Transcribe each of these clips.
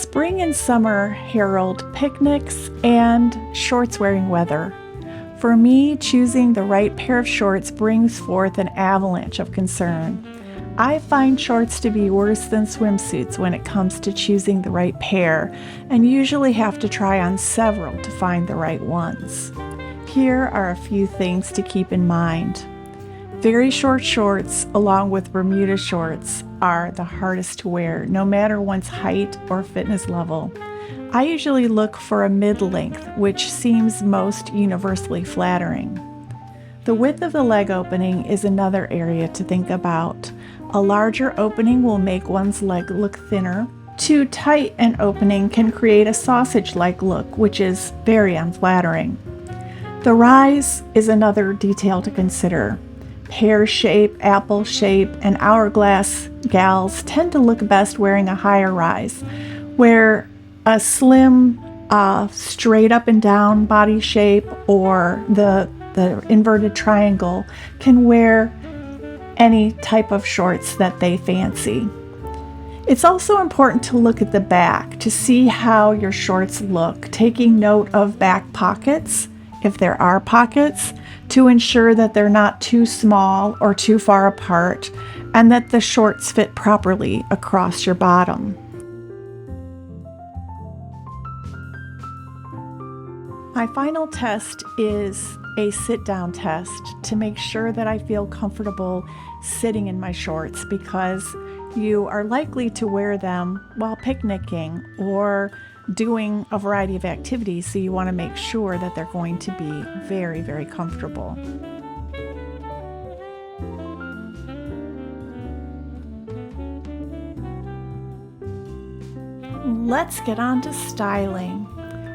Spring and summer herald picnics and shorts wearing weather. For me, choosing the right pair of shorts brings forth an avalanche of concern. I find shorts to be worse than swimsuits when it comes to choosing the right pair, and usually have to try on several to find the right ones. Here are a few things to keep in mind. Very short shorts, along with Bermuda shorts, are the hardest to wear, no matter one's height or fitness level. I usually look for a mid-length, which seems most universally flattering. The width of the leg opening is another area to think about. A larger opening will make one's leg look thinner. Too tight an opening can create a sausage-like look, which is very unflattering. The rise is another detail to consider. Pear shape, apple shape, and hourglass gals tend to look best wearing a higher rise, where a slim, straight up and down body shape or the inverted triangle can wear any type of shorts that they fancy. It's also important to look at the back to see how your shorts look, taking note of back pockets, if there are pockets, to ensure that they're not too small or too far apart, and that the shorts fit properly across your bottom. My final test is a sit-down test to make sure that I feel comfortable sitting in my shorts, because you are likely to wear them while picnicking or doing a variety of activities, so you want to make sure that they're going to be very, very comfortable. Let's get on to styling.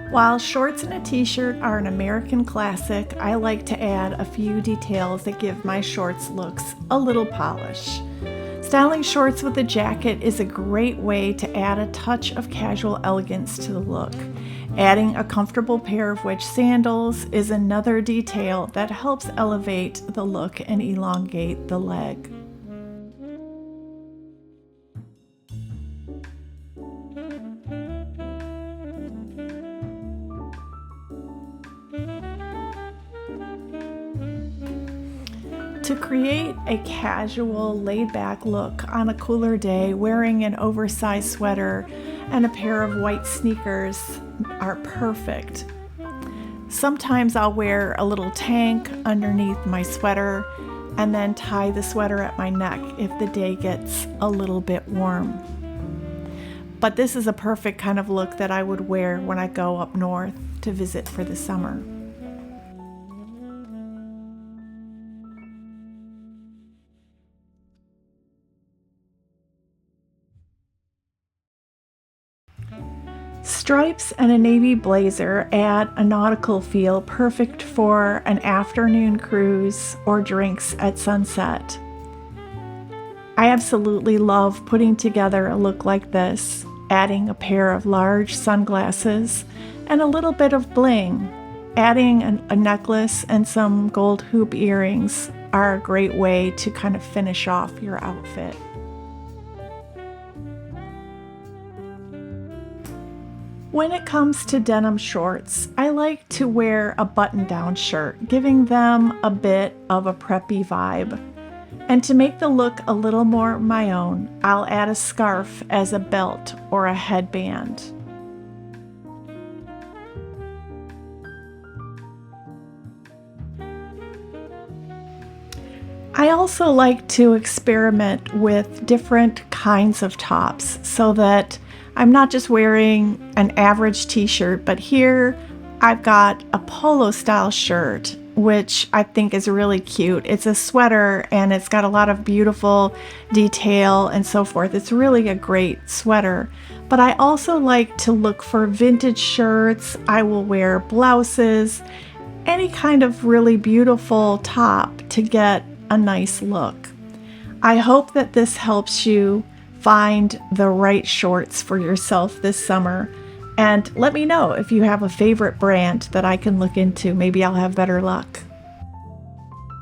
While shorts and a t-shirt are an American classic, I like to add a few details that give my shorts looks a little polish. Styling shorts with a jacket is a great way to add a touch of casual elegance to the look. Adding a comfortable pair of wedge sandals is another detail that helps elevate the look and elongate the leg. To create a casual, laid-back look on a cooler day, wearing an oversized sweater and a pair of white sneakers are perfect. Sometimes I'll wear a little tank underneath my sweater and then tie the sweater at my neck if the day gets a little bit warm. But this is a perfect kind of look that I would wear when I go up north to visit for the summer. Stripes and a navy blazer add a nautical feel perfect for an afternoon cruise or drinks at sunset. I absolutely love putting together a look like this, adding a pair of large sunglasses and a little bit of bling. Adding a necklace and some gold hoop earrings are a great way to kind of finish off your outfit. When it comes to denim shorts, I like to wear a button-down shirt, giving them a bit of a preppy vibe. And to make the look a little more my own, I'll add a scarf as a belt or a headband. I also like to experiment with different kinds of tops so that I'm not just wearing an average t-shirt, but here I've got a polo style shirt, which I think is really cute. It's a sweater and it's got a lot of beautiful detail and so forth. It's really a great sweater. But I also like to look for vintage shirts. I will wear blouses, any kind of really beautiful top to get a nice look. I hope that this helps you find the right shorts for yourself this summer, and let me know if you have a favorite brand that I can look into. Maybe I'll have better luck.